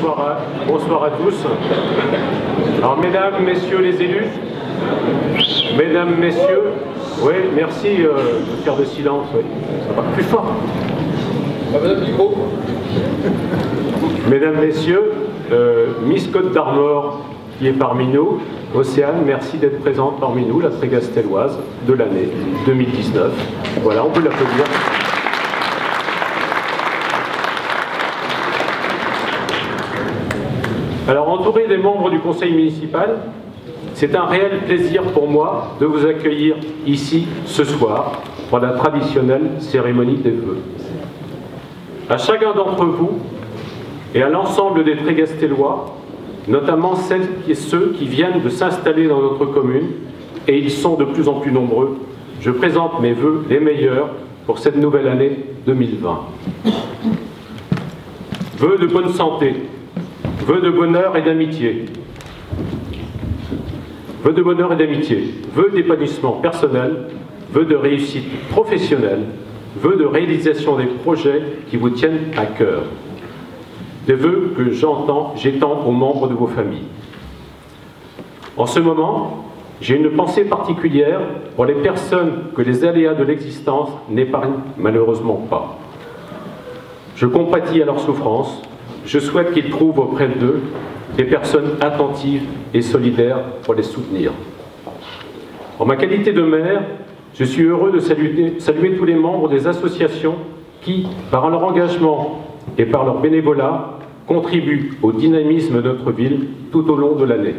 Voilà. Bonsoir à tous. Alors, mesdames, messieurs les élus, mesdames, messieurs, oui, merci de faire de silence, oui. Ça va plus fort. Mesdames, messieurs, Miss Côte d'Armor qui est parmi nous, Océane, merci d'être présente parmi nous, la Trégastelloise de l'année 2019. Voilà, on peut l'applaudir. Alors, entouré des membres du conseil municipal, c'est un réel plaisir pour moi de vous accueillir ici ce soir pour la traditionnelle cérémonie des vœux. À chacun d'entre vous et à l'ensemble des Trégastellois, notamment celles et ceux qui viennent de s'installer dans notre commune, et ils sont de plus en plus nombreux, je présente mes vœux les meilleurs pour cette nouvelle année 2020. Vœux de bonne santé, vœux de bonheur et d'amitié, vœux de bonheur et d'amitié, vœux d'épanouissement personnel, vœux de réussite professionnelle, vœux de réalisation des projets qui vous tiennent à cœur. Des vœux que j'étends aux membres de vos familles. En ce moment, j'ai une pensée particulière pour les personnes que les aléas de l'existence n'épargnent malheureusement pas. Je compatis à leur souffrance, je souhaite qu'ils trouvent auprès d'eux des personnes attentives et solidaires pour les soutenir. En ma qualité de maire, je suis heureux de saluer tous les membres des associations qui, par leur engagement et par leur bénévolat, contribuent au dynamisme de notre ville tout au long de l'année.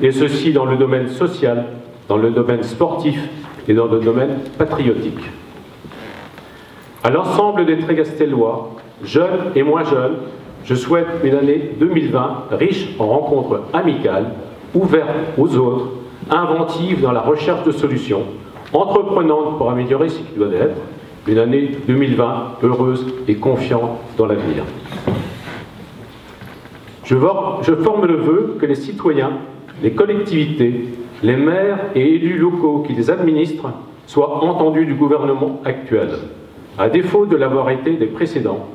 Et ceci dans le domaine social, dans le domaine sportif et dans le domaine patriotique. À l'ensemble des Trégastellois, jeunes et moins jeunes, je souhaite une année 2020 riche en rencontres amicales, ouverte aux autres, inventive dans la recherche de solutions, entreprenante pour améliorer ce qui doit être, une année 2020 heureuse et confiante dans l'avenir. Je forme le vœu que les citoyens, les collectivités, les maires et élus locaux qui les administrent soient entendus du gouvernement actuel, à défaut de l'avoir été des précédents.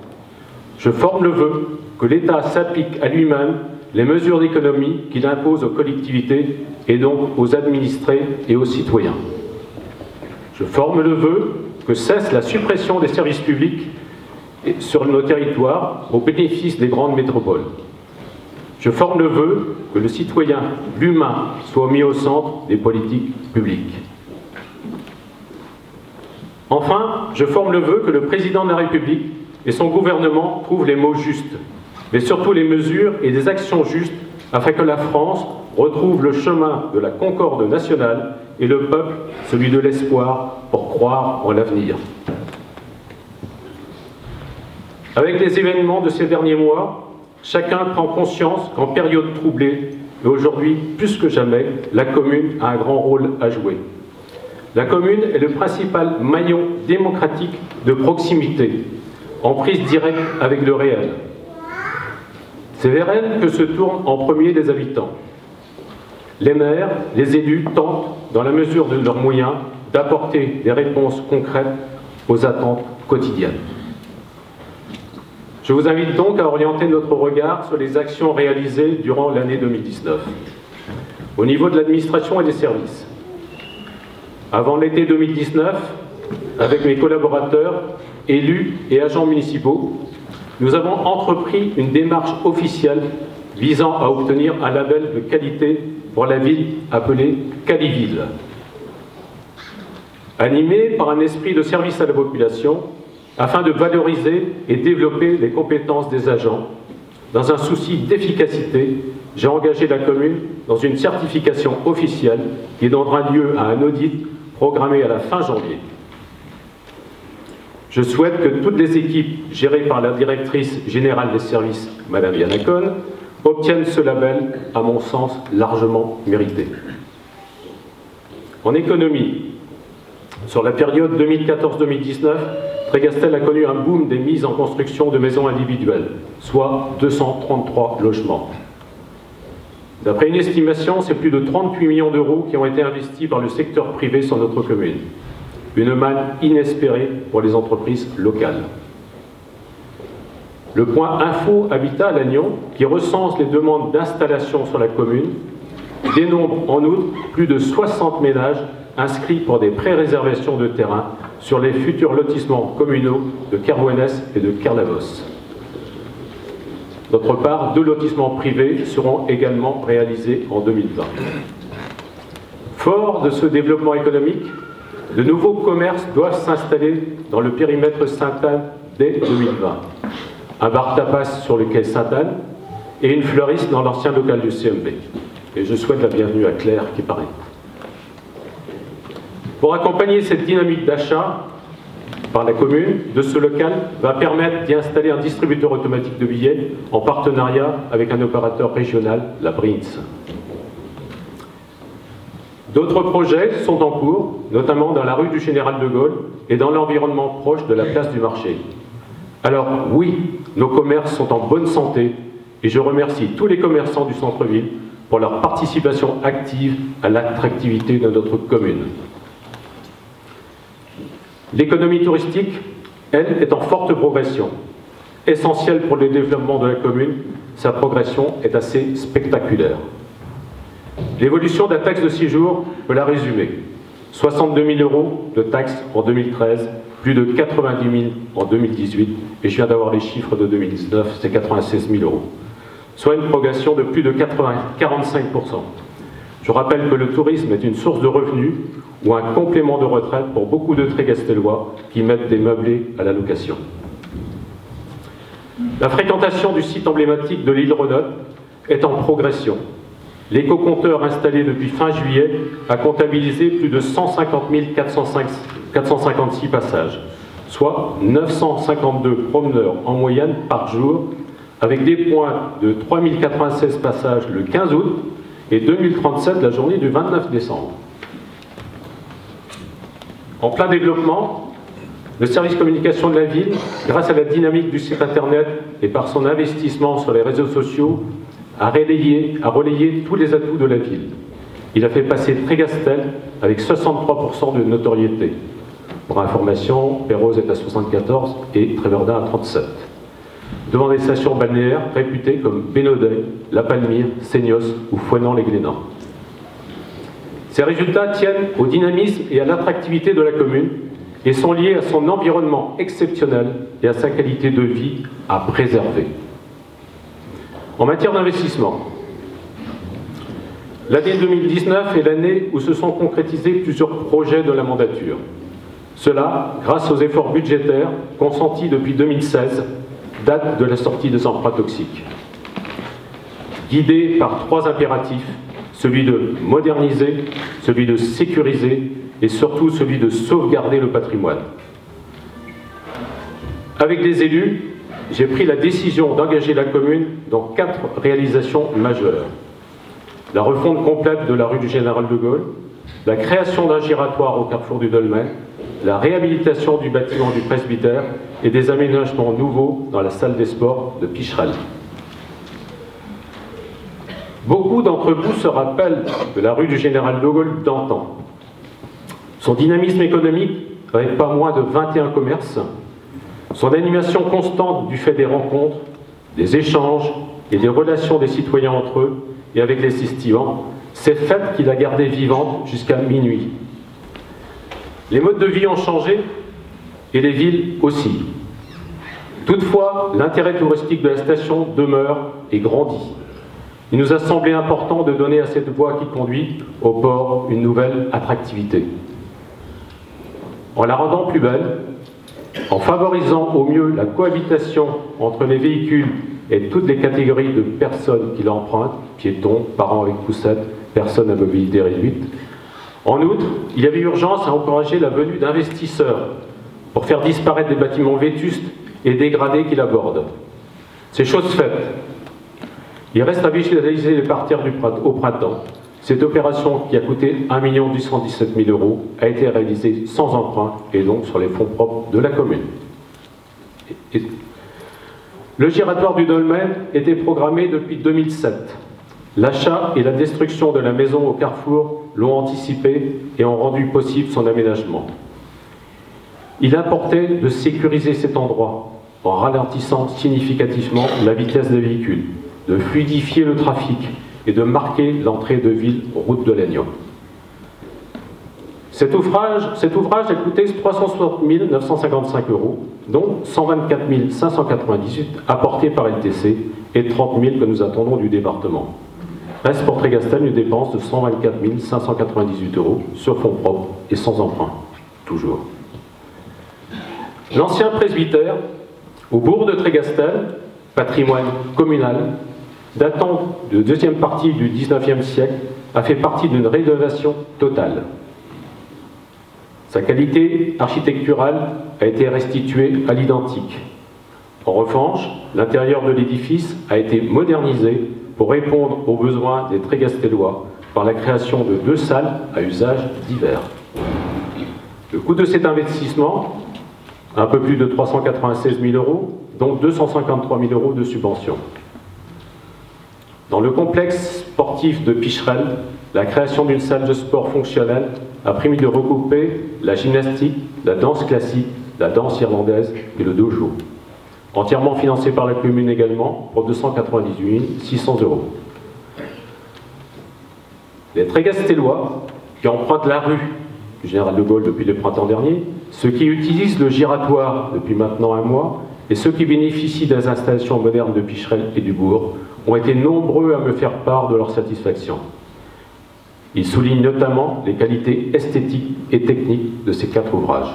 Je forme le vœu que l'État s'applique à lui-même les mesures d'économie qu'il impose aux collectivités et donc aux administrés et aux citoyens. Je forme le vœu que cesse la suppression des services publics sur nos territoires au bénéfice des grandes métropoles. Je forme le vœu que le citoyen, l'humain, soit mis au centre des politiques publiques. Enfin, je forme le vœu que le président de la République et son gouvernement trouvent les mots justes, mais surtout les mesures et des actions justes afin que la France retrouve le chemin de la concorde nationale et le peuple celui de l'espoir pour croire en l'avenir. Avec les événements de ces derniers mois, chacun prend conscience qu'en période troublée, et aujourd'hui plus que jamais, la commune a un grand rôle à jouer. La commune est le principal maillon démocratique de proximité, en prise directe avec le réel. C'est vers elle que se tournent en premier les habitants. Les maires, les élus tentent, dans la mesure de leurs moyens, d'apporter des réponses concrètes aux attentes quotidiennes. Je vous invite donc à orienter notre regard sur les actions réalisées durant l'année 2019. Au niveau de l'administration et des services. Avant l'été 2019, avec mes collaborateurs, élus et agents municipaux, nous avons entrepris une démarche officielle visant à obtenir un label de qualité pour la ville appelée Caliville. Animé par un esprit de service à la population, afin de valoriser et développer les compétences des agents, dans un souci d'efficacité, j'ai engagé la commune dans une certification officielle qui donnera lieu à un audit programmé à la fin janvier. Je souhaite que toutes les équipes gérées par la directrice générale des services, Madame Yanakon, obtiennent ce label, à mon sens, largement mérité. En économie, sur la période 2014-2019, Trégastel a connu un boom des mises en construction de maisons individuelles, soit 233 logements. D'après une estimation, c'est plus de 38 millions d'euros qui ont été investis par le secteur privé sur notre commune. Une manne inespérée pour les entreprises locales. le point Info Habitat à Lannion, qui recense les demandes d'installation sur la commune, dénombre en outre plus de 60 ménages inscrits pour des pré-réservations de terrain sur les futurs lotissements communaux de Kerwenès et de Kerlavos. D'autre part, 2 lotissements privés seront également réalisés en 2020. Fort de ce développement économique, de nouveaux commerces doivent s'installer dans le périmètre Sainte-Anne dès 2020. Un bar tapas sur le quai Sainte-Anne et une fleuriste dans l'ancien local du CMB. Et je souhaite la bienvenue à Claire qui paraît. Pour accompagner cette dynamique d'achat par la commune de ce local va permettre d'y installer un distributeur automatique de billets en partenariat avec un opérateur régional, la Brinz. D'autres projets sont en cours, notamment dans la rue du Général de Gaulle et dans l'environnement proche de la place du marché. Alors oui, nos commerces sont en bonne santé et je remercie tous les commerçants du centre-ville pour leur participation active à l'attractivité de notre commune. L'économie touristique, elle, est en forte progression. Essentielle pour le développement de la commune, sa progression est assez spectaculaire. L'évolution de la taxe de séjour peut la résumer. 62 000 € de taxes en 2013, plus de 90 000 en 2018, et je viens d'avoir les chiffres de 2019, c'est 96 000 €, soit une progression de plus de 45%. Je rappelle que le tourisme est une source de revenus ou un complément de retraite pour beaucoup de Trégastellois qui mettent des meublés à la location. La fréquentation du site emblématique de l'île Renotte est en progression. L'éco-compteur installé depuis fin juillet a comptabilisé plus de 150 456 passages, soit 952 promeneurs en moyenne par jour, avec des points de 3096 passages le 15 août et 2037 la journée du 29 décembre. En plein développement, le service communication de la ville, grâce à la dynamique du site internet et par son investissement sur les réseaux sociaux, a relayé tous les atouts de la ville. Il a fait passer Trégastel avec 63% de notoriété. Pour information, Perros est à 74 et Tréverdun à 37. Devant des stations balnéaires réputées comme Bénodet, La Palmyre, Seignos ou Fouesnant-les-Glénans. Ces résultats tiennent au dynamisme et à l'attractivité de la commune et sont liés à son environnement exceptionnel et à sa qualité de vie à préserver. En matière d'investissement, l'année 2019 est l'année où se sont concrétisés plusieurs projets de la mandature. Cela grâce aux efforts budgétaires consentis depuis 2016, date de la sortie des emprunts toxiques. Guidés par 3 impératifs, celui de moderniser, celui de sécuriser et surtout celui de sauvegarder le patrimoine. Avec les élus, j'ai pris la décision d'engager la commune dans 4 réalisations majeures. La refonte complète de la rue du Général de Gaulle, la création d'un giratoire au carrefour du Dolmen, la réhabilitation du bâtiment du presbytère et des aménagements nouveaux dans la salle des sports de Picherel. Beaucoup d'entre vous se rappellent de la rue du Général de Gaulle d'antan. Son dynamisme économique, avec pas moins de 21 commerces, son animation constante du fait des rencontres, des échanges et des relations des citoyens entre eux et avec les estivants, c'est fait qu'il a gardé vivante jusqu'à minuit. Les modes de vie ont changé et les villes aussi. Toutefois, l'intérêt touristique de la station demeure et grandit. Il nous a semblé important de donner à cette voie qui conduit au port une nouvelle attractivité. En la rendant plus belle, en favorisant au mieux la cohabitation entre les véhicules et toutes les catégories de personnes qui l'empruntent, piétons, parents avec poussettes, personnes à mobilité réduite. En outre, il y avait urgence à encourager la venue d'investisseurs pour faire disparaître des bâtiments vétustes et dégradés qui l'abordent. C'est chose faite. Il reste à visualiser les parterres au printemps. Cette opération, qui a coûté 1 217 000 € a été réalisée sans emprunt et donc sur les fonds propres de la commune. Le giratoire du Dolmen était programmé depuis 2007. L'achat et la destruction de la maison au carrefour l'ont anticipé et ont rendu possible son aménagement. Il importait de sécuriser cet endroit en ralentissant significativement la vitesse des véhicules, de fluidifier le trafic et de marquer l'entrée de ville route de Lannion. Cet ouvrage a coûté 360 955 €, dont 124 598 apportés par LTC et 30 000 que nous attendons du département. Reste pour Trégastel une dépense de 124 598 € sur fonds propres et sans emprunt, toujours. L'ancien presbytère, au bourg de Trégastel, patrimoine communal, datant de deuxième partie du XIXe siècle, a fait partie d'une rénovation totale. Sa qualité architecturale a été restituée à l'identique. En revanche, l'intérieur de l'édifice a été modernisé pour répondre aux besoins des Trégastellois par la création de 2 salles à usage divers. Le coût de cet investissement, un peu plus de 396 000 €, dont 253 000 € de subvention. Dans le complexe sportif de Picherel, la création d'une salle de sport fonctionnelle a permis de regrouper la gymnastique, la danse classique, la danse irlandaise et le dojo. Entièrement financé par la commune également, pour 298 600 €. Les Trégastellois, qui empruntent la rue du Général de Gaulle depuis le printemps dernier, ceux qui utilisent le giratoire depuis maintenant un mois, et ceux qui bénéficient des installations modernes de Picherel et du bourg, ont été nombreux à me faire part de leur satisfaction. Ils soulignent notamment les qualités esthétiques et techniques de ces 4 ouvrages.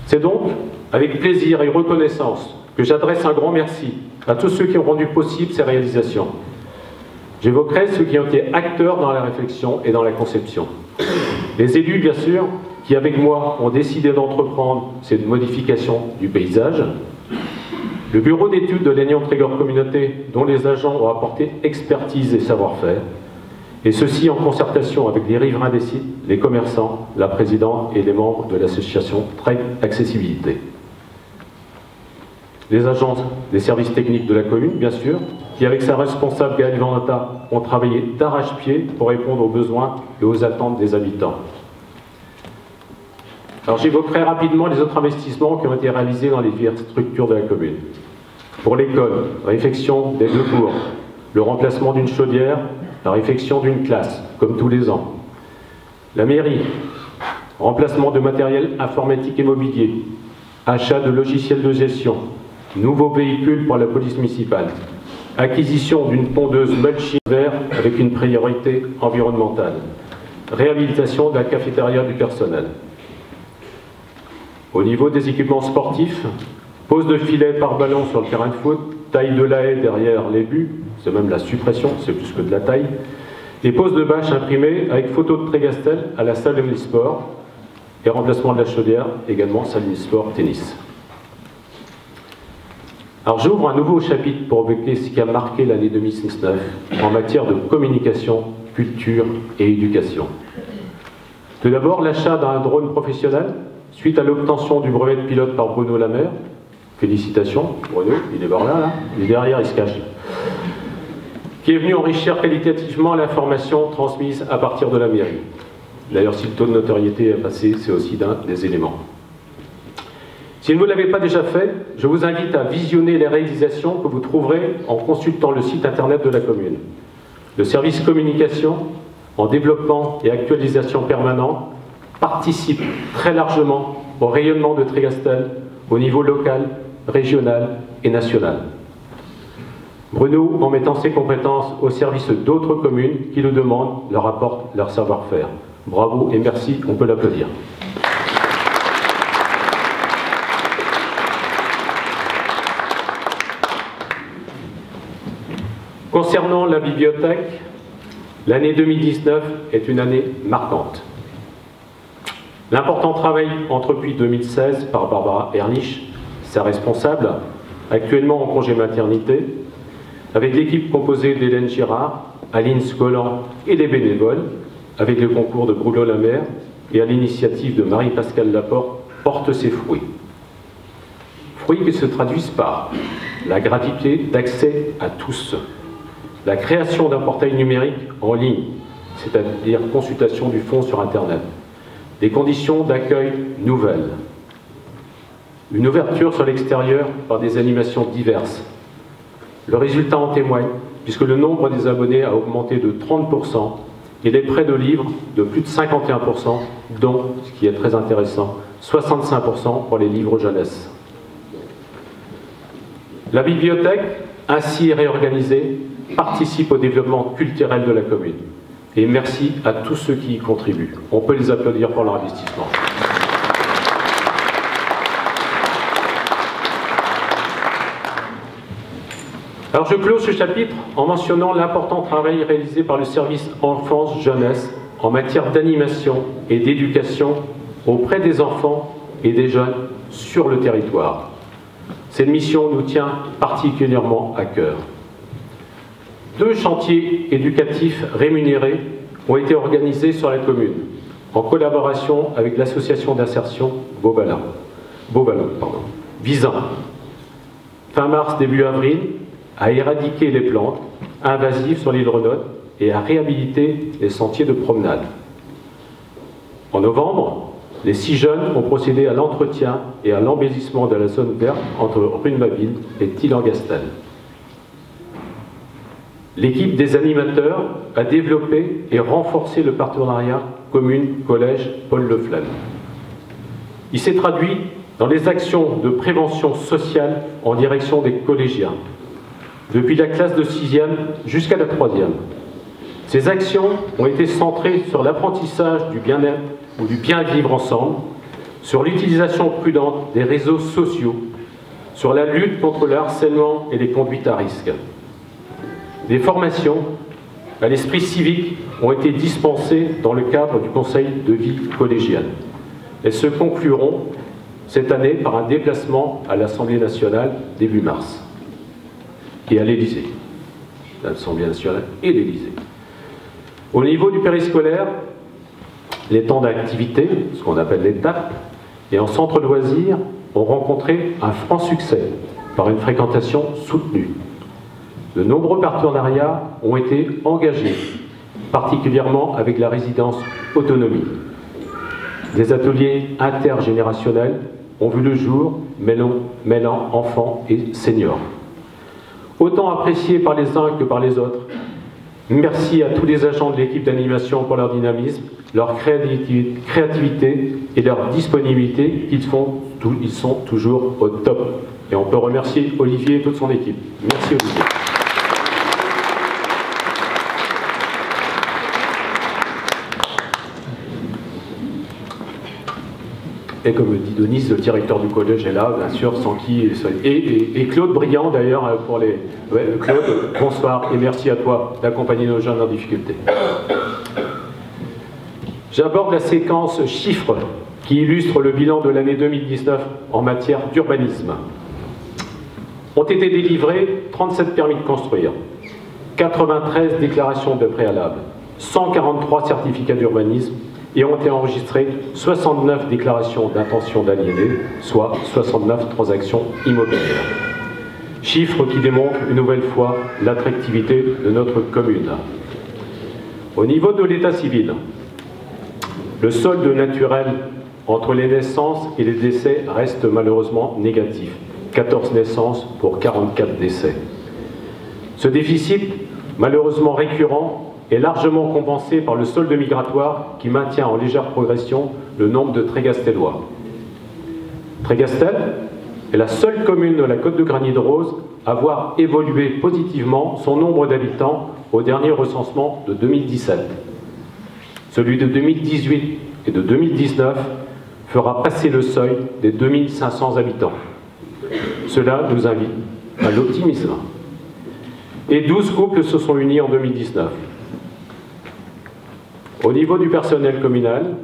C'est donc avec plaisir et reconnaissance que j'adresse un grand merci à tous ceux qui ont rendu possible ces réalisations. J'évoquerai ceux qui ont été acteurs dans la réflexion et dans la conception. Les élus, bien sûr, qui avec moi ont décidé d'entreprendre cette modification du paysage. Le bureau d'études de Lannion-Trégor Communauté, dont les agents ont apporté expertise et savoir-faire, et ceci en concertation avec les riverains des sites, les commerçants, la présidente et les membres de l'association Treg Accessibilité. Les agents des services techniques de la commune, bien sûr, qui avec sa responsable Gaëlle Vandata ont travaillé d'arrache-pied pour répondre aux besoins et aux attentes des habitants. Alors j'évoquerai rapidement les autres investissements qui ont été réalisés dans les diverses structures de la commune. Pour l'école, réfection des 2 cours, le remplacement d'une chaudière, la réfection d'une classe, comme tous les ans. La mairie, remplacement de matériel informatique et mobilier, achat de logiciels de gestion, nouveaux véhicules pour la police municipale, acquisition d'une pondeuse mulching vert avec une priorité environnementale, réhabilitation de la cafétéria du personnel. Au niveau des équipements sportifs, pose de filets par ballon sur le terrain de foot, taille de la haie derrière les buts, c'est même la suppression, c'est plus que de la taille, et pose de bâches imprimées avec photo de Trégastel à la salle de omnisport, et remplacement de la chaudière, également salle omnisport tennis. Alors j'ouvre un nouveau chapitre pour évoquer ce qui a marqué l'année 2019 en matière de communication, culture et éducation. Tout d'abord, l'achat d'un drone professionnel, suite à l'obtention du brevet de pilote par Bruno Lamère. Félicitations, Bruno, il est par là, il est derrière, il se cache. Qui est venu enrichir qualitativement l'information transmise à partir de la mairie. D'ailleurs, si le taux de notoriété est passé, c'est aussi d'un des éléments. Si vous ne l'avez pas déjà fait, je vous invite à visionner les réalisations que vous trouverez en consultant le site internet de la commune. Le service communication, en développement et actualisation permanente, participe très largement au rayonnement de Trégastel au niveau local, régional et national. Bruno, en mettant ses compétences au service d'autres communes qui le demandent, leur apporte leur savoir-faire. Bravo et merci, on peut l'applaudir. Concernant la bibliothèque, l'année 2019 est une année marquante. L'important travail entrepris 2016 par Barbara Erlich, sa responsable, actuellement en congé maternité, avec l'équipe composée d'Hélène Girard, Aline Scolan et les bénévoles, avec le concours de Bruno Lamère et à l'initiative de Marie-Pascale Laporte, porte ses fruits. Fruits qui se traduisent par la gratuité d'accès à tous, la création d'un portail numérique en ligne, c'est-à-dire consultation du fonds sur Internet, des conditions d'accueil nouvelles, une ouverture sur l'extérieur par des animations diverses. Le résultat en témoigne, puisque le nombre des abonnés a augmenté de 30% et les prêts de livres de plus de 51%, dont, ce qui est très intéressant, 65% pour les livres jeunesse. La bibliothèque, ainsi réorganisée, participe au développement culturel de la commune. Et merci à tous ceux qui y contribuent. On peut les applaudir pour leur investissement. Alors je clôt ce chapitre en mentionnant l'important travail réalisé par le service enfance-jeunesse en matière d'animation et d'éducation auprès des enfants et des jeunes sur le territoire. Cette mission nous tient particulièrement à cœur. 2 chantiers éducatifs rémunérés ont été organisés sur la commune, en collaboration avec l'association d'insertion Beauvalin, visant, fin mars, début avril, à éradiquer les plantes invasives sur l'île Renaud et à réhabiliter les sentiers de promenade. En novembre, les 6 jeunes ont procédé à l'entretien et à l'embellissement de la zone verte entre Runeville et Thilan-Gastel. L'équipe des animateurs a développé et renforcé le partenariat commune-collège Paul Leflemme. Il s'est traduit dans les actions de prévention sociale en direction des collégiens, depuis la classe de 6e jusqu'à la 3e. Ces actions ont été centrées sur l'apprentissage du bien-être ou du bien-vivre ensemble, sur l'utilisation prudente des réseaux sociaux, sur la lutte contre le harcèlement et les conduites à risque. Des formations à l'esprit civique ont été dispensées dans le cadre du Conseil de vie collégiale. Elles se concluront cette année par un déplacement à l'Assemblée nationale début mars et à l'Élysée. L'Assemblée nationale et l'Élysée. Au niveau du périscolaire, les temps d'activité, ce qu'on appelle les TAP, et en centre de loisirs ont rencontré un franc succès par une fréquentation soutenue. De nombreux partenariats ont été engagés, particulièrement avec la résidence autonomie. Des ateliers intergénérationnels ont vu le jour, mêlant enfants et seniors. Autant appréciés par les uns que par les autres, merci à tous les agents de l'équipe d'animation pour leur dynamisme, leur créativité et leur disponibilité. Ils sont toujours au top. Et on peut remercier Olivier et toute son équipe. Merci Olivier. Et comme dit Denise, le directeur du collège est là, bien sûr, sans qui... Et Claude Briand, d'ailleurs, pour les... Ouais, Claude, bonsoir, et merci à toi d'accompagner nos jeunes en difficulté. J'aborde la séquence chiffres qui illustre le bilan de l'année 2019 en matière d'urbanisme. Ont été délivrés 37 permis de construire, 93 déclarations de préalable, 143 certificats d'urbanisme, et ont été enregistrées 69 déclarations d'intention d'aliéner, soit 69 transactions immobilières. Chiffres qui démontrent une nouvelle fois l'attractivité de notre commune. Au niveau de l'état civil, le solde naturel entre les naissances et les décès reste malheureusement négatif. 14 naissances pour 44 décès. Ce déficit, malheureusement récurrent, est largement compensé par le solde migratoire qui maintient en légère progression le nombre de Trégastellois. Trégastel est la seule commune de la Côte de Granit-de-Rose à voir évoluer positivement son nombre d'habitants au dernier recensement de 2017. Celui de 2018 et de 2019 fera passer le seuil des 2500 habitants. Cela nous invite à l'optimisme. Et 12 couples se sont unis en 2019. Au niveau du personnel communal,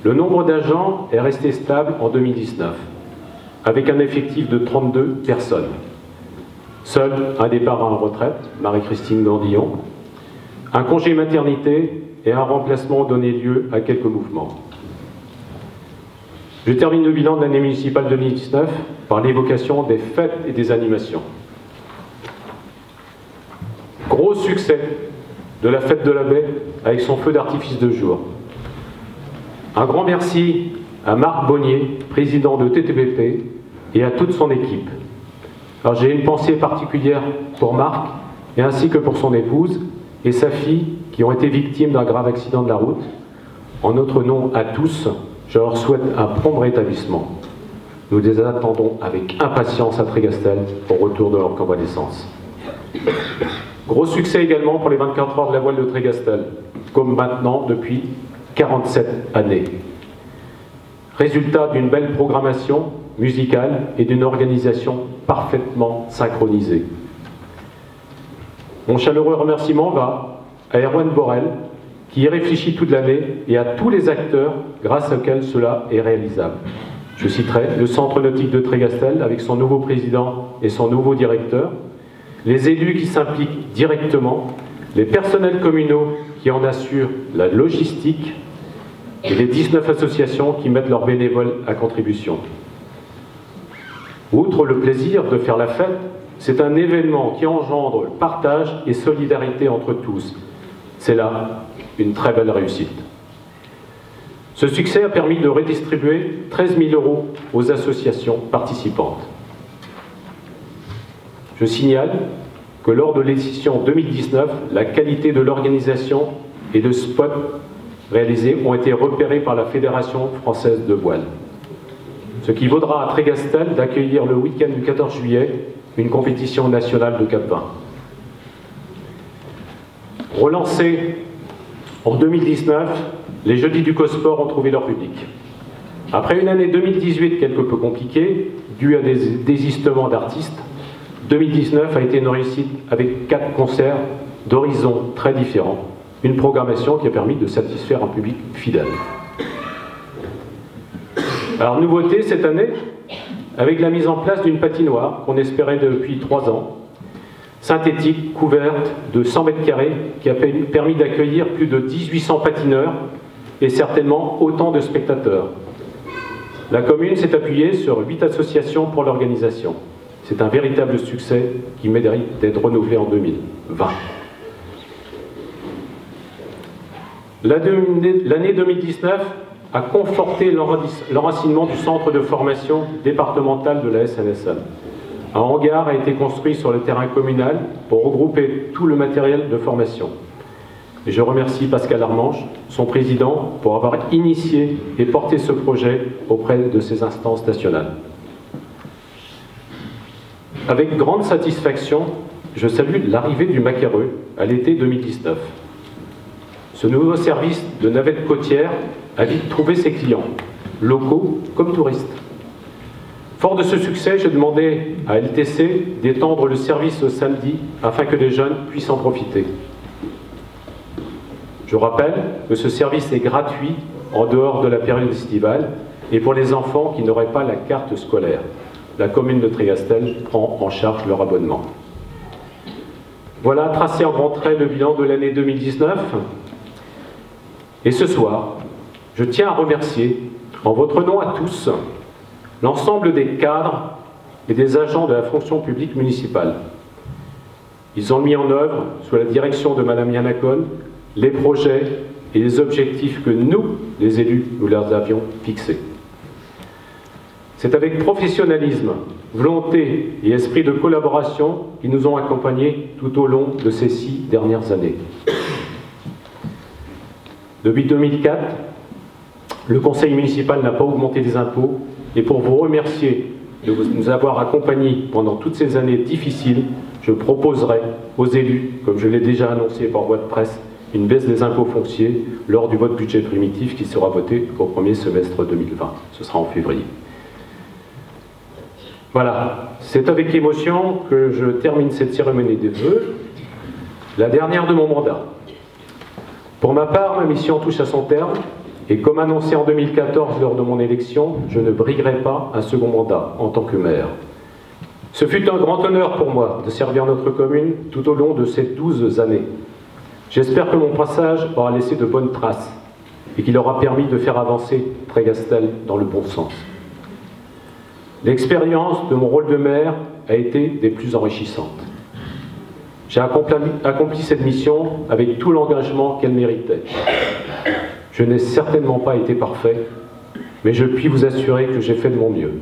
le nombre d'agents est resté stable en 2019, avec un effectif de 32 personnes. Seul un départ en retraite, Marie-Christine Gandillon, un congé maternité et un remplacement ont donné lieu à quelques mouvements. Je termine le bilan de l'année municipale 2019 par l'évocation des fêtes et des animations. Gros succès de la fête de la baie avec son feu d'artifice de jour. Un grand merci à Marc Bonnier, président de TTPP, et à toute son équipe. Alors j'ai une pensée particulière pour Marc, et ainsi que pour son épouse et sa fille, qui ont été victimes d'un grave accident de la route. En notre nom à tous, je leur souhaite un prompt rétablissement. Nous les attendons avec impatience à Trégastel au retour de leur convalescence. Gros succès également pour les 24 heures de la voile de Trégastel, comme maintenant depuis 47 années. Résultat d'une belle programmation musicale et d'une organisation parfaitement synchronisée. Mon chaleureux remerciement va à Erwan Borel, qui y réfléchit toute l'année, et à tous les acteurs grâce auxquels cela est réalisable. Je citerai le Centre nautique de Trégastel avec son nouveau président et son nouveau directeur, les élus qui s'impliquent directement, les personnels communaux qui en assurent la logistique et les 19 associations qui mettent leurs bénévoles à contribution. Outre le plaisir de faire la fête, c'est un événement qui engendre partage et solidarité entre tous. C'est là une très belle réussite. Ce succès a permis de redistribuer 13 000 € aux associations participantes. Je signale que lors de l'édition 2019, la qualité de l'organisation et de spots réalisés ont été repérés par la Fédération française de voile. Ce qui vaudra à Trégastel d'accueillir le week-end du 14 juillet une compétition nationale de Cap-Vin. Relancés en 2019, les Jeudis du Cosport ont trouvé leur public. Après une année 2018 quelque peu compliquée, due à des désistements d'artistes, 2019 a été une réussite avec 4 concerts d'horizons très différents, une programmation qui a permis de satisfaire un public fidèle. Alors, nouveauté cette année, avec la mise en place d'une patinoire qu'on espérait depuis 3 ans, synthétique, couverte de 100 mètres carrés, qui a permis d'accueillir plus de 1800 patineurs et certainement autant de spectateurs. La commune s'est appuyée sur 8 associations pour l'organisation. C'est un véritable succès qui mérite d'être renouvelé en 2020. L'année 2019 a conforté l'enracinement du centre de formation départemental de la SNSM. Un hangar a été construit sur le terrain communal pour regrouper tout le matériel de formation. Et je remercie Pascal Armange, son président, pour avoir initié et porté ce projet auprès de ces instances nationales. Avec grande satisfaction, je salue l'arrivée du Macareux à l'été 2019. Ce nouveau service de navette côtière a vite trouvé ses clients, locaux comme touristes. Fort de ce succès, j'ai demandé à LTC d'étendre le service au samedi afin que les jeunes puissent en profiter. Je rappelle que ce service est gratuit en dehors de la période estivale et pour les enfants qui n'auraient pas la carte scolaire. La commune de Trégastel prend en charge leur abonnement. Voilà tracé en grand trait le bilan de l'année 2019. Et ce soir, je tiens à remercier, en votre nom à tous, l'ensemble des cadres et des agents de la fonction publique municipale. Ils ont mis en œuvre, sous la direction de Madame Yanakon, les projets et les objectifs que nous, les élus, nous leur avions fixés. C'est avec professionnalisme, volonté et esprit de collaboration qui nous ont accompagnés tout au long de ces 6 dernières années. Depuis 2004, le conseil municipal n'a pas augmenté les impôts et pour vous remercier de nous avoir accompagnés pendant toutes ces années difficiles, je proposerai aux élus, comme je l'ai déjà annoncé par voie de presse, une baisse des impôts fonciers lors du vote budget primitif qui sera voté au premier semestre 2020. Ce sera en février. Voilà, c'est avec émotion que je termine cette cérémonie des vœux, la dernière de mon mandat. Pour ma part, ma mission touche à son terme, et comme annoncé en 2014 lors de mon élection, je ne briguerai pas un second mandat en tant que maire. Ce fut un grand honneur pour moi de servir notre commune tout au long de ces 12 années. J'espère que mon passage aura laissé de bonnes traces et qu'il aura permis de faire avancer Trégastel dans le bon sens. L'expérience de mon rôle de maire a été des plus enrichissantes. J'ai accompli cette mission avec tout l'engagement qu'elle méritait. Je n'ai certainement pas été parfait, mais je puis vous assurer que j'ai fait de mon mieux.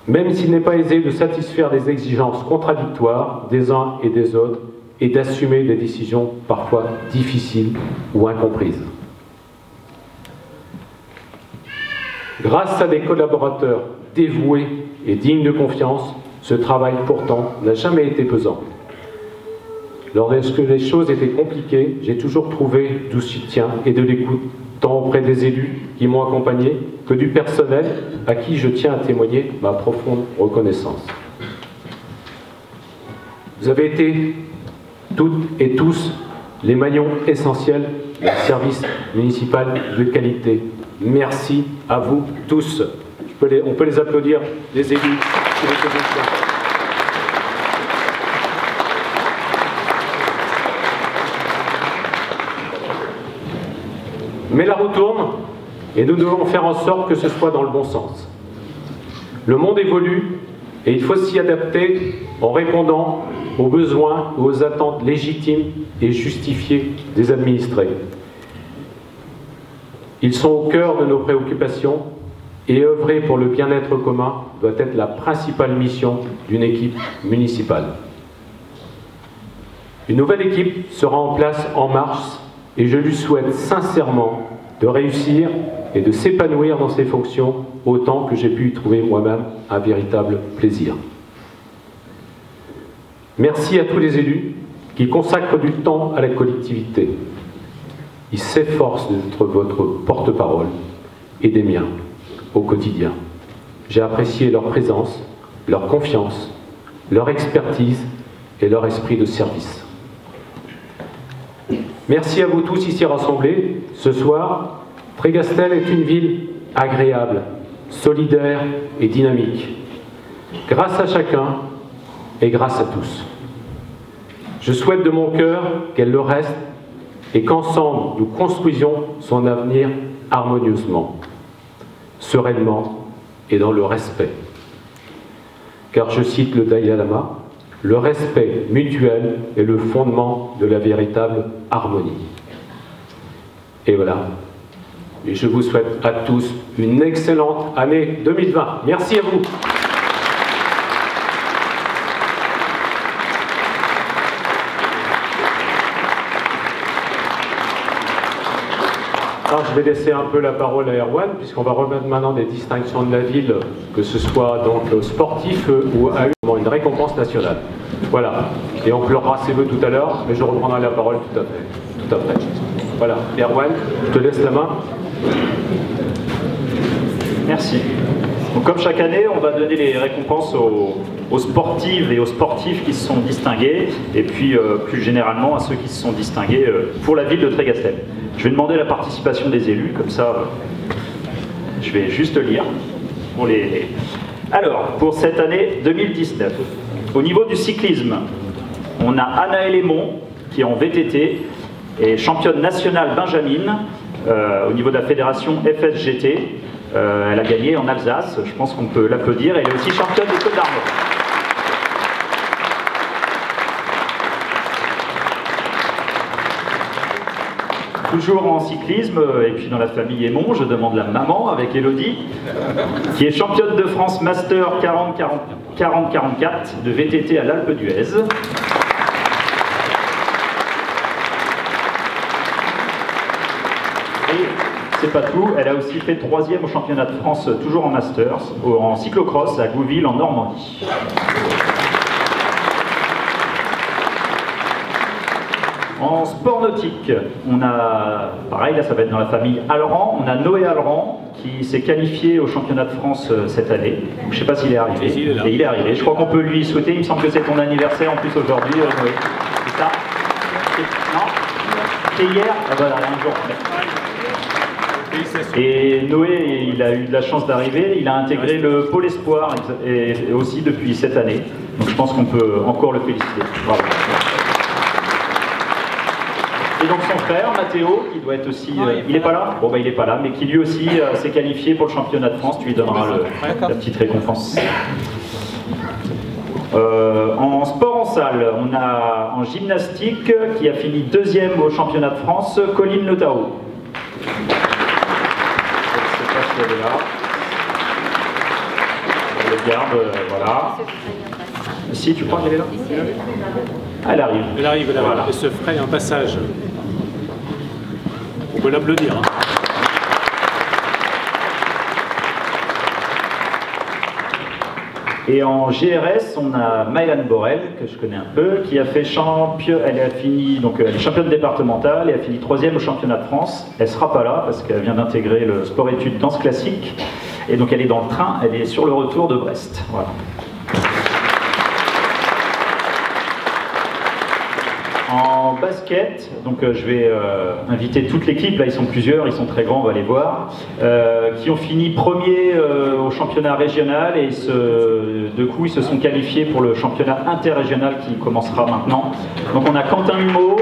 Même s'il n'est pas aisé de satisfaire des exigences contradictoires des uns et des autres et d'assumer des décisions parfois difficiles ou incomprises. Grâce à des collaborateurs dévoués et dignes de confiance, ce travail pourtant n'a jamais été pesant. Lorsque les choses étaient compliquées, j'ai toujours trouvé du soutien et de l'écoute, tant auprès des élus qui m'ont accompagné que du personnel à qui je tiens à témoigner ma profonde reconnaissance. Vous avez été toutes et tous les maillons essentiels d'un service municipal de qualité. Merci à vous tous. On peut les applaudir, les élus et les techniciens. Mais la roue tourne et nous devons faire en sorte que ce soit dans le bon sens. Le monde évolue et il faut s'y adapter en répondant aux besoins ou aux attentes légitimes et justifiées des administrés. Ils sont au cœur de nos préoccupations et œuvrer pour le bien-être commun doit être la principale mission d'une équipe municipale. Une nouvelle équipe sera en place en mars et je lui souhaite sincèrement de réussir et de s'épanouir dans ses fonctions autant que j'ai pu y trouver moi-même un véritable plaisir. Merci à tous les élus qui consacrent du temps à la collectivité. Ils s'efforcent d'être votre porte-parole et des miens au quotidien. J'ai apprécié leur présence, leur confiance, leur expertise et leur esprit de service. Merci à vous tous ici rassemblés. Ce soir, Trégastel est une ville agréable, solidaire et dynamique. Grâce à chacun et grâce à tous. Je souhaite de mon cœur qu'elle le reste et qu'ensemble nous construisions son avenir harmonieusement, sereinement et dans le respect. Car je cite le Dalai Lama, le respect mutuel est le fondement de la véritable harmonie. Et voilà. Et je vous souhaite à tous une excellente année 2020. Merci à vous. Alors, je vais laisser un peu la parole à Erwan, puisqu'on va remettre maintenant des distinctions de la ville, que ce soit donc sportif ou à une récompense nationale. Voilà. Et on pleurera ses vœux tout à l'heure, mais je reprendrai la parole tout après. Voilà. Erwan, je te laisse la main. Merci. Donc, comme chaque année, on va donner les récompenses aux sportives et aux sportifs qui se sont distingués, et puis plus généralement à ceux qui se sont distingués pour la ville de Trégastel. Je vais demander la participation des élus, comme ça je vais juste lire. Alors, pour cette année 2019, au niveau du cyclisme, on a Anaëlle Aymon qui est en VTT et championne nationale Benjamin au niveau de la fédération FSGT. Elle a gagné en Alsace, je pense qu'on peut l'applaudir. Elle est aussi championne des Côtes d'Armor. Toujours en cyclisme, et puis dans la famille Aymon, je demande la maman avec Elodie, qui est championne de France Master 40-44 de VTT à l'Alpe d'Huez. Et c'est pas tout, elle a aussi fait 3e au championnat de France, toujours en Masters, en cyclocross à Gouville en Normandie. En sport nautique, on a, pareil, là ça va être dans la famille Alran, on a Noé Alran qui s'est qualifié au championnat de France cette année. Je ne sais pas s'il est arrivé. Et il est arrivé. Je crois qu'on peut lui souhaiter, il me semble que c'est ton anniversaire en plus aujourd'hui, Noé. C'est ça? Non? C'est hier? Ah bah, un jour. Et Noé, il a eu de la chance d'arriver, il a intégré le pôle espoir et aussi depuis cette année. Donc je pense qu'on peut encore le féliciter. Bravo. Et donc son frère, Mathéo, qui doit être aussi... il n'est pas là? Bon, bah il n'est pas là, mais qui lui aussi s'est qualifié pour le championnat de France. Tu lui donneras la petite récompense. En sport en salle, on a en gymnastique, qui a fini 2e au championnat de France, Colline Le Tao. si elle est là. On le garde, voilà. Si, tu crois qu'elle est là? Ah, elle arrive. Elle arrive, elle arrive. Voilà. Elle se ferait un passage. On peut l'applaudir. Hein. Et en GRS, on a Maëlan Borel, que je connais un peu, qui a fait elle a fini, donc elle est championne départementale et a fini 3e au championnat de France. Elle sera pas là parce qu'elle vient d'intégrer le sport-études danse classique. Et donc elle est dans le train, elle est sur le retour de Brest. Voilà. En basket, donc je vais inviter toute l'équipe, là ils sont plusieurs, ils sont très grands, on va les voir, qui ont fini premier au championnat régional et de coup ils se sont qualifiés pour le championnat interrégional qui commencera maintenant. Donc on a Quentin Humeau,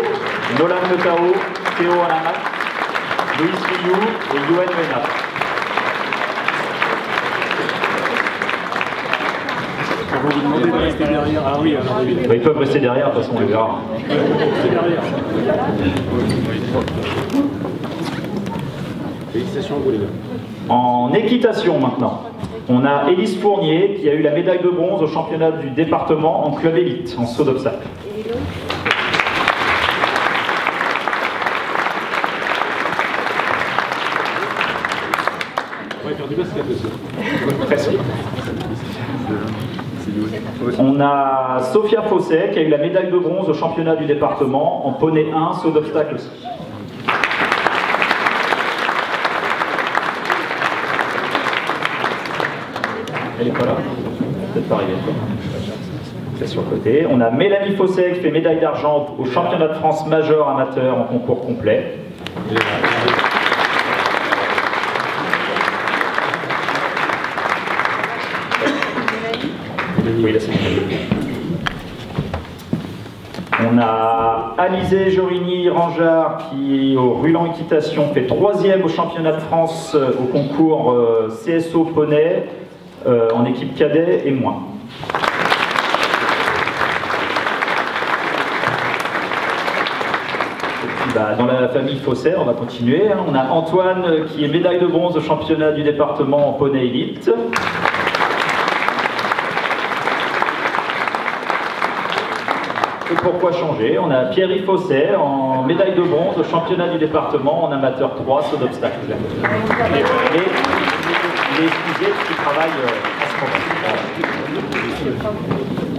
Nolan Metao, Théo Alamat, Louis Rioux et Yoann Wenat. Vous vous demandez de rester derrière. Ah oui, alors Ils peuvent rester derrière, de toute façon on les verra. Félicitations à vous les gars. En équitation maintenant, on a Élise Fournier qui a eu la médaille de bronze au championnat du département en club élite, en saut d'obstacle. On va faire du basket aussi. Presque. On a Sophia Fosset qui a eu la médaille de bronze au championnat du département en poney 1, saut d'obstacle aussi. Elle n'est pas là? Peut-être pas arrivée. C'est sur le côté. On a Mélanie Fosset qui fait médaille d'argent au championnat de France majeur amateur en concours complet. Oui, là c'est On a Alizé Jorigny-Rangeard qui, au Ruland Équitation, fait 3e au championnat de France au concours CSO Poney en équipe cadet et moins. Dans la famille Fosset, on va continuer. On a Antoine qui est médaille de bronze au championnat du département en poney élite. Et pourquoi changer? On a Pierre-Yves Fosset en médaille de bronze au championnat du département en amateur 3 saut d'obstacle. Il est excusé qui travaille à ce moment.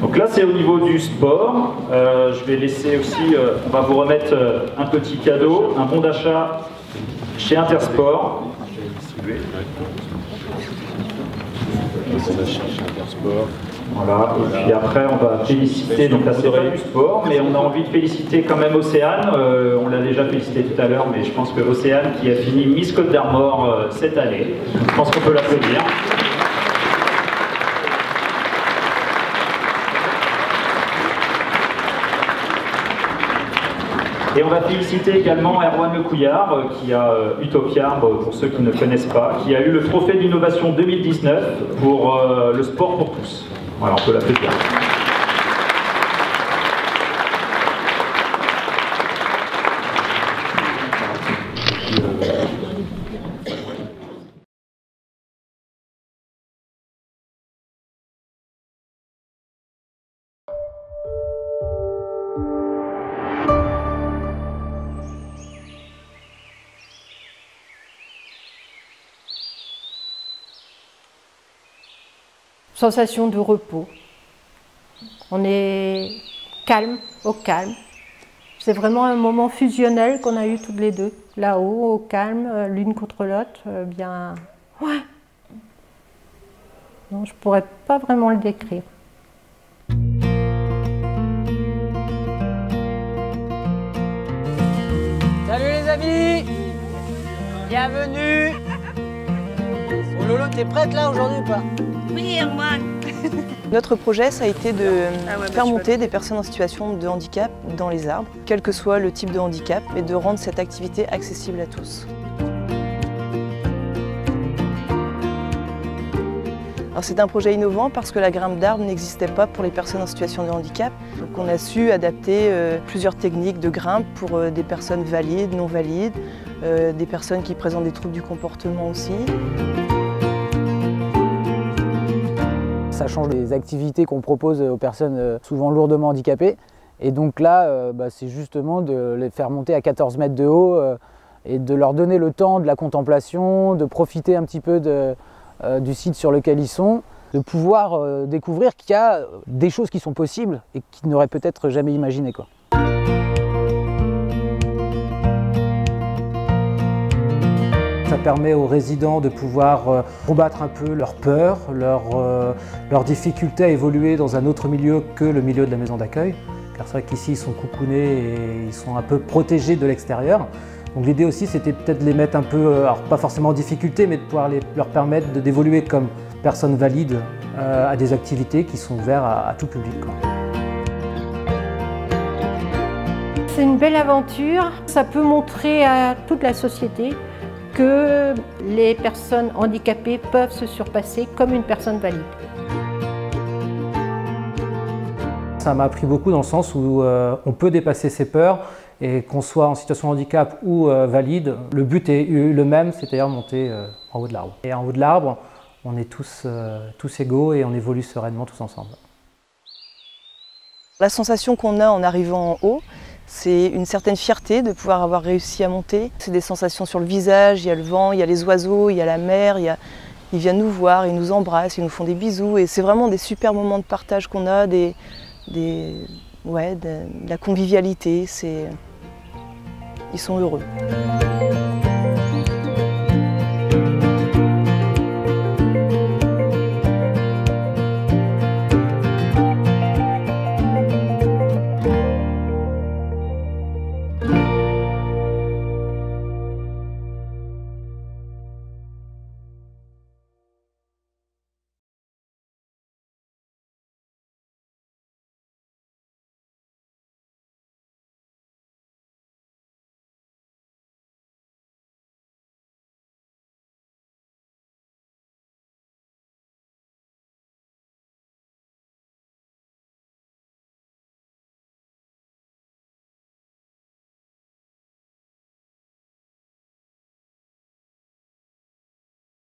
Donc là c'est au niveau du sport. Je vais laisser aussi, on va vous remettre un petit cadeau, un bon d'achat chez Intersport. Voilà, et puis après on va féliciter, donc là c'est pas du sport, mais on a envie de féliciter quand même Océane, on l'a déjà félicité tout à l'heure, mais je pense que Océane qui a fini Miss Côte d'Armor cette année, je pense qu'on peut l'applaudir. Et on va féliciter également Erwan Lecouillard, qui a Utopiar, pour ceux qui ne connaissent pas, qui a eu le trophée d'innovation 2019 pour le sport pour tous. Voilà, on peut l'applaudir. Sensation de repos. On est calme, au calme. C'est vraiment un moment fusionnel qu'on a eu toutes les deux, là-haut, au calme, l'une contre l'autre, bien... Ouais. Non, je pourrais pas vraiment le décrire. Salut les amis! Bienvenue! Oh Lolo, t'es prête là aujourd'hui ou pas? Oui, Erwan. Notre projet, ça a été de faire monter des personnes en situation de handicap dans les arbres, quel que soit le type de handicap, et de rendre cette activité accessible à tous. C'est un projet innovant parce que la grimpe d'arbre n'existait pas pour les personnes en situation de handicap. Donc on a su adapter plusieurs techniques de grimpe pour des personnes valides, non valides, des personnes qui présentent des troubles du comportement aussi. Ça change des activités qu'on propose aux personnes souvent lourdement handicapées. Et donc là, c'est justement de les faire monter à 14 mètres de haut et de leur donner le temps de la contemplation, de profiter un petit peu du site sur lequel ils sont, de pouvoir découvrir qu'il y a des choses qui sont possibles et qu'ils n'auraient peut-être jamais imaginées, quoi. Ça permet aux résidents de pouvoir combattre un peu leurs peurs, leurs difficultés à évoluer dans un autre milieu que le milieu de la maison d'accueil. Car c'est vrai qu'ici ils sont coucounés et ils sont un peu protégés de l'extérieur. Donc l'idée aussi c'était peut-être de les mettre un peu, alors pas forcément en difficulté, mais de pouvoir leur permettre d'évoluer comme personnes valides à des activités qui sont ouvertes à tout public, quoi. C'est une belle aventure, ça peut montrer à toute la société que les personnes handicapées peuvent se surpasser comme une personne valide. Ça m'a appris beaucoup dans le sens où on peut dépasser ses peurs et qu'on soit en situation de handicap ou valide, le but est le même, c'est-à-dire monter en haut de l'arbre. Et en haut de l'arbre, on est tous égaux et on évolue sereinement tous ensemble. La sensation qu'on a en arrivant en haut, c'est une certaine fierté de pouvoir avoir réussi à monter. C'est des sensations sur le visage, il y a le vent, il y a les oiseaux, il y a la mer, ils viennent nous voir, ils nous embrassent, ils nous font des bisous. Et c'est vraiment des super moments de partage qu'on a, de la convivialité. Ils sont heureux.